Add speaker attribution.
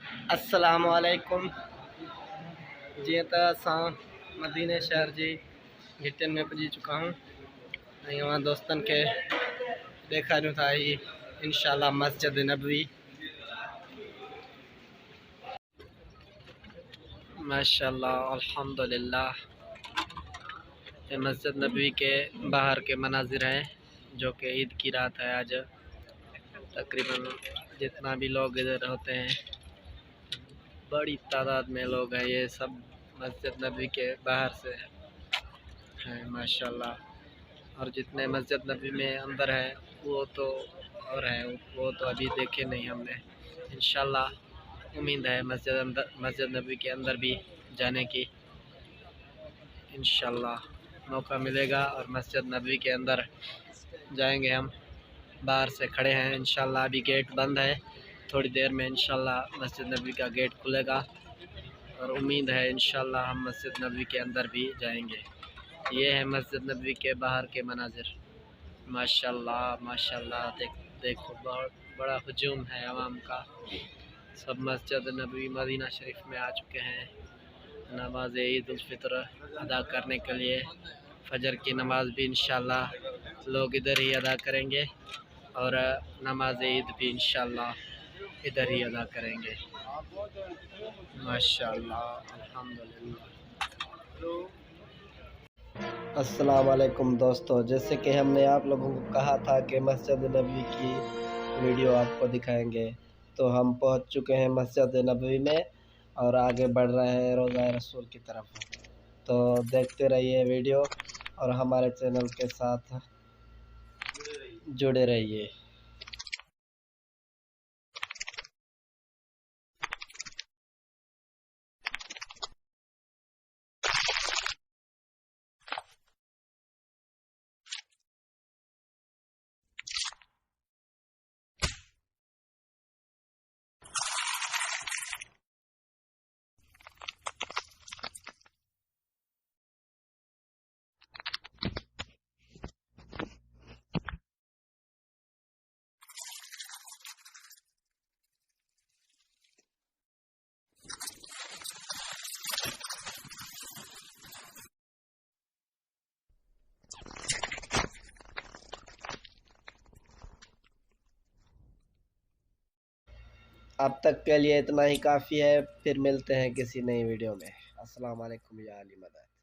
Speaker 1: अस्सलामुअलैकुम। जीअं त असां मदीने शहर जी घिटियुनि में पुॼी चुका हूँ ऐं अवां दोस्तनि खे ॾेखारियूं था ही इंशाअल्लाह मस्जिद नबवी। माशाअल्लाह अल्हम्दुलिल्लाह। ये मस्जिद नबवी के बाहर के मनाजिर हैं जो कि ईद की रात है आज। तकरीबन जितना भी लोग इधर होते हैं, बड़ी तादाद में लोग हैं। ये सब मस्जिद नबवी के बाहर से हैं माशाल्लाह। और जितने मस्जिद नबवी में अंदर है वो तो और हैं, वो तो अभी देखे नहीं हमने। इंशाल्लाह उम्मीद है मस्जिद नबवी के अंदर भी जाने की इंशाल्लाह मौका मिलेगा और मस्जिद नबवी के अंदर जाएंगे हम। बाहर से खड़े हैं, इंशाल्लाह अभी गेट बंद है, थोड़ी देर में इंशाल्लाह मस्जिद नबवी का गेट खुलेगा और उम्मीद है इंशाल्लाह हम मस्जिद नबवी के अंदर भी जाएंगे। ये है मस्जिद नबवी के बाहर के मनाजिर। माशाल्लाह माशाल्लाह। देखो बहुत बड़ा हजूम है आवाम का। सब मस्जिद नबवी मदीना शरीफ में आ चुके हैं नमाज ईद उल फितर अदा करने के लिए। फजर की नमाज भी इंशाल्लाह लोग इधर ही अदा करेंगे और नमाज ईद भी इंशाल्लाह इधर ही अदा करेंगे। माशाल्लाह अल्हम्दुलिल्लाह। अस्सलाम वालेकुम दोस्तों, जैसे कि हमने आप लोगों को कहा था कि मस्जिद नबवी की वीडियो आपको दिखाएंगे, तो हम पहुंच चुके हैं मस्जिद नबवी में और आगे बढ़ रहे हैं रोज़ा रसूल की तरफ। तो देखते रहिए वीडियो और हमारे चैनल के साथ जुड़े रहिए। अब तक के लिए इतना ही काफ़ी है, फिर मिलते हैं किसी नई वीडियो में। अस्सलाम वालेकुम या अली मदद।